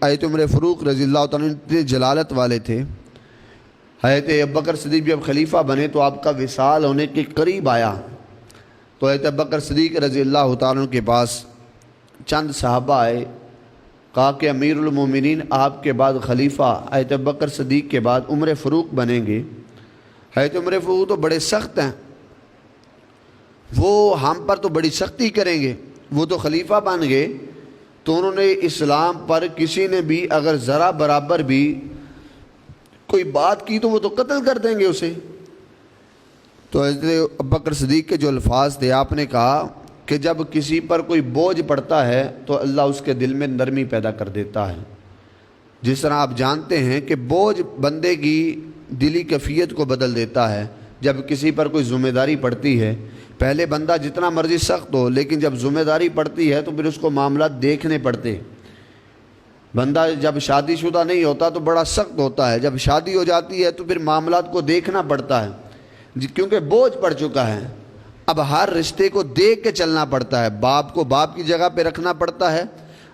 حضرت عمر فاروق رضی اللہ تعالیٰ عنہ جلالت والے تھے۔ حضرت ابوبکر صدیق جب خلیفہ بنے تو آپ کا وصال ہونے کے قریب آیا، تو حضرت ابوبکر صدیق رضی اللہ تعالیٰ عنہ کے پاس چند صحابہ آئے، کہا کہ امیر المومنین آپ کے بعد خلیفہ حضرت ابوبکر صدیق کے بعد عمر فاروق بنیں گے۔ حضرت عمر فاروق تو بڑے سخت ہیں، وہ ہم پر تو بڑی سختی کریں گے، وہ تو خلیفہ بن گئے تو انہوں نے اسلام پر کسی نے بھی اگر ذرا برابر بھی کوئی بات کی تو وہ تو قتل کر دیں گے اسے۔ تو حضرت ابوبکر صدیق کے جو الفاظ تھے، آپ نے کہا کہ جب کسی پر کوئی بوجھ پڑتا ہے تو اللہ اس کے دل میں نرمی پیدا کر دیتا ہے۔ جس طرح آپ جانتے ہیں کہ بوجھ بندے کی دلی کیفیت کو بدل دیتا ہے۔ جب کسی پر کوئی ذمہ داری پڑتی ہے، پہلے بندہ جتنا مرضی سخت ہو، لیکن جب ذمہ داری پڑتی ہے تو پھر اس کو معاملات دیکھنے پڑتے۔ بندہ جب شادی شدہ نہیں ہوتا تو بڑا سخت ہوتا ہے، جب شادی ہو جاتی ہے تو پھر معاملات کو دیکھنا پڑتا ہے، کیونکہ بوجھ پڑ چکا ہے۔ اب ہر رشتے کو دیکھ کے چلنا پڑتا ہے، باپ کو باپ کی جگہ پہ رکھنا پڑتا ہے،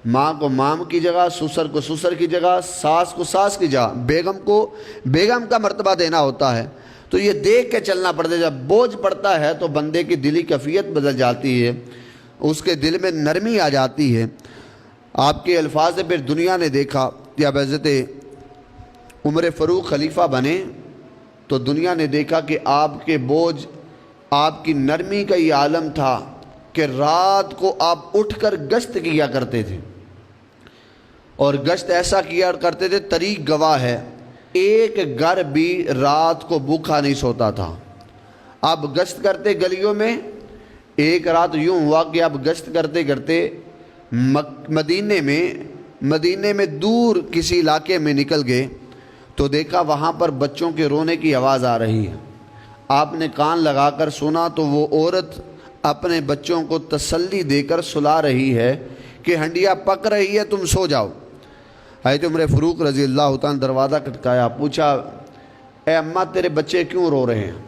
ماں کو ماں کی جگہ، سسر کو سسر کی جگہ، ساس کو ساس کی جگہ، بیگم کو بیگم کا مرتبہ دینا ہوتا ہے۔ تو یہ دیکھ کے چلنا پڑتا ہے۔ جب بوجھ پڑتا ہے تو بندے کی دلی کیفیت بدل جاتی ہے، اس کے دل میں نرمی آ جاتی ہے۔ آپ کے الفاظ سے پھر دنیا نے دیکھا کہ اب حضرت عمر فاروق خلیفہ بنے تو دنیا نے دیکھا کہ آپ کے بوجھ، آپ کی نرمی کا یہ عالم تھا کہ رات کو آپ اٹھ کر گشت کیا کرتے تھے، اور گشت ایسا کیا کرتے تھے، طریق گواہ ہے، ایک گھر بھی رات کو بھوکا نہیں سوتا تھا۔ اب گشت کرتے گلیوں میں، ایک رات یوں ہوا کہ اب گشت کرتے کرتے مدینے میں دور کسی علاقے میں نکل گئے تو دیکھا وہاں پر بچوں کے رونے کی آواز آ رہی ہے۔ آپ نے کان لگا کر سنا تو وہ عورت اپنے بچوں کو تسلی دے کر سلا رہی ہے کہ ہنڈیا پک رہی ہے، تم سو جاؤ۔ حضرت عمر فاروق رضی اللہ تعالیٰ دروازہ کھٹکایا، پوچھا اے اماں تیرے بچے کیوں رو رہے ہیں؟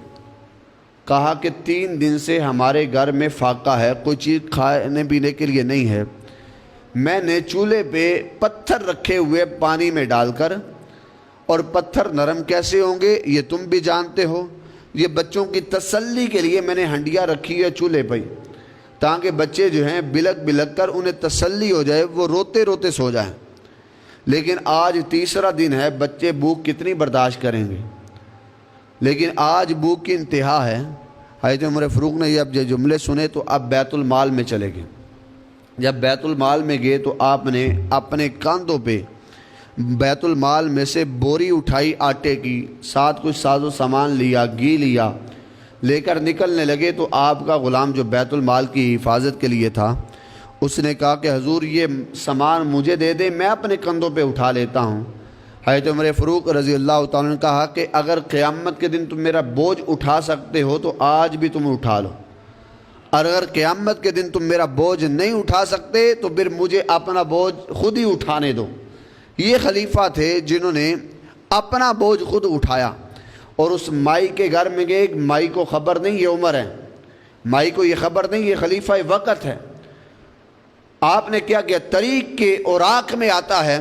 کہا کہ 3 دن سے ہمارے گھر میں فاقہ ہے، کوئی چیز کھانے پینے کے لیے نہیں ہے، میں نے چولہے پہ پتھر رکھے ہوئے پانی میں ڈال کر، اور پتھر نرم کیسے ہوں گے یہ تم بھی جانتے ہو، یہ بچوں کی تسلی کے لیے میں نے ہنڈیا رکھی ہے چولہے پہ تاکہ بچے جو ہیں بلک بلک کر انہیں تسلی ہو جائے، وہ روتے روتے سو جائیں۔ لیکن آج تیسرا دن ہے، بچے بھوک کتنی برداشت کریں گے، لیکن آج بھوک کی انتہا ہے۔ حضرت عمر فاروق نے اب یہ جملے سنے تو اب بیت المال میں چلے گئے۔ جب بیت المال میں گئے تو آپ نے اپنے کاندھوں پہ بیت المال میں سے بوری اٹھائی آٹے کی، ساتھ کچھ ساز و سامان لیا، گھی لیا، لے کر نکلنے لگے تو آپ کا غلام جو بیت المال کی حفاظت کے لیے تھا، اس نے کہا کہ حضور یہ سامان مجھے دے دیں، میں اپنے کندھوں پہ اٹھا لیتا ہوں۔ حضرت عمر فاروق رضی اللہ تعالیٰ نے کہا کہ اگر قیامت کے دن تم میرا بوجھ اٹھا سکتے ہو تو آج بھی تم اٹھا لو، اور اگر قیامت کے دن تم میرا بوجھ نہیں اٹھا سکتے تو پھر مجھے اپنا بوجھ خود ہی اٹھانے دو۔ یہ خلیفہ تھے جنہوں نے اپنا بوجھ خود اٹھایا، اور اس مائی کے گھر میں گئے، مائی کو خبر نہیں یہ عمر ہے، مائی کو یہ خبر نہیں یہ خلیفہ وقت ہے۔ آپ نے کیا کیا، طریق کے اوراق میں آتا ہے،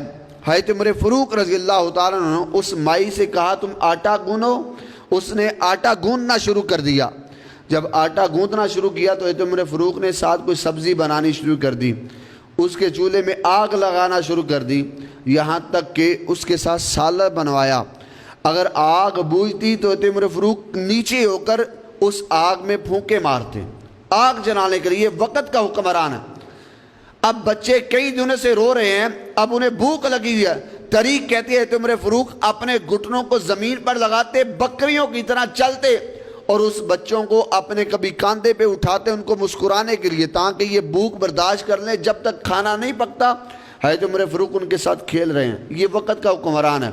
حضرت عمر فاروق رضی اللہ تعالیٰ عنہ نے اس مائی سے کہا تم آٹا گونو، اس نے آٹا گوندنا شروع کر دیا۔ جب آٹا گوندنا شروع کیا تو حضرت عمر فاروق نے ساتھ کوئی سبزی بنانی شروع کر دی، اس کے چولہے میں آگ لگانا شروع کر دی، یہاں تک کہ اس کے ساتھ سالن بنوایا۔ اگر آگ بوجھتی تو حضرت عمر فاروق نیچے ہو کر اس آگ میں پھونکے مارتے، آگ جلانے کے لیے وقت کا حکمران ہے۔ اب بچے کئی دنوں سے رو رہے ہیں، اب انہیں بھوک لگی ہے، طریق کہتی ہے عمر فاروق اپنے گھٹنوں کو زمین پر لگاتے، بکریوں کی طرح چلتے، اور اس بچوں کو اپنے کبھی کاندھے پہ اٹھاتے ان کو مسکرانے کے لیے تاکہ یہ بھوک برداشت کر لیں جب تک کھانا نہیں پکتا۔ حضرت عمر فاروق ان کے ساتھ کھیل رہے ہیں، یہ وقت کا حکمران ہے،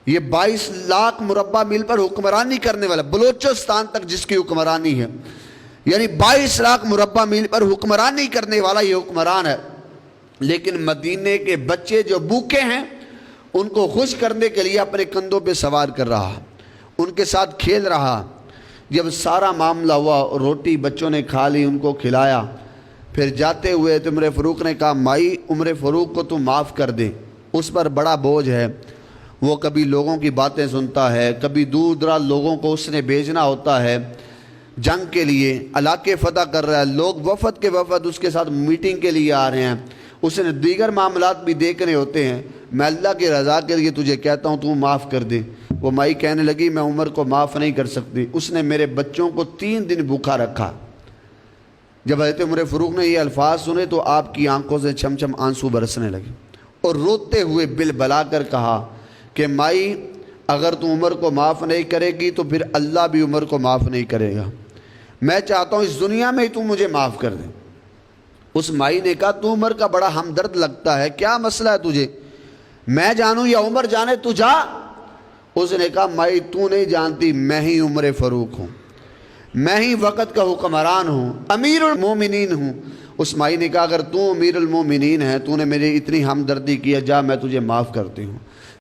یہ 22 لاکھ مربع میل پر حکمرانی کرنے والا، بلوچستان تک جس کی حکمرانی ہے، یعنی 22 لاکھ مربع میل پر حکمرانی کرنے والا یہ حکمران ہے۔ لیکن مدینے کے بچے جو بھوکے ہیں ان کو خوش کرنے کے لیے اپنے کندھوں پہ سوار کر رہا، ان کے ساتھ کھیل رہا۔ جب سارا معاملہ ہوا، روٹی بچوں نے کھا لی، ان کو کھلایا، پھر جاتے ہوئے تو عمر فاروق نے کہا مائی عمر فاروق کو تو معاف کر دے، اس پر بڑا بوجھ ہے، وہ کبھی لوگوں کی باتیں سنتا ہے، کبھی دور دراز لوگوں کو اس نے بھیجنا ہوتا ہے جنگ کے لیے، علاقے فتح کر رہا ہے، لوگ وفد کے وفد اس کے ساتھ میٹنگ کے لیے آ رہے ہیں، اس نے دیگر معاملات بھی دیکھنے ہوتے ہیں۔ میں اللہ کی رضا کے لیے تجھے کہتا ہوں تو معاف کر دے۔ وہ مائی کہنے لگی میں عمر کو معاف نہیں کر سکتی، اس نے میرے بچوں کو 3 دن بھوکا رکھا۔ جب حضرت عمر فاروق نے یہ الفاظ سنے تو آپ کی آنکھوں سے چھم چھم آنسو برسنے لگے اور روتے ہوئے بل بلا کر کہا کہ مائی اگر تو عمر کو معاف نہیں کرے گی تو پھر اللہ بھی عمر کو معاف نہیں کرے گا، میں چاہتا ہوں اس دنیا میں ہی تو مجھے معاف کر دے۔ اس مائی نے کہا تو عمر کا بڑا ہمدرد لگتا ہے، کیا مسئلہ ہے تجھے، میں جانوں یا عمر جانے، تو جا۔ اس نے کہا مائی تو نہیں جانتی میں ہی عمر فاروق ہوں، میں ہی وقت کا حکمران ہوں، امیر المومنین ہوں۔ اس مائی نے کہا اگر تو امیر المومنین ہے، تو نے میری اتنی ہمدردی کیا، جا میں تجھے معاف کرتی ہوں۔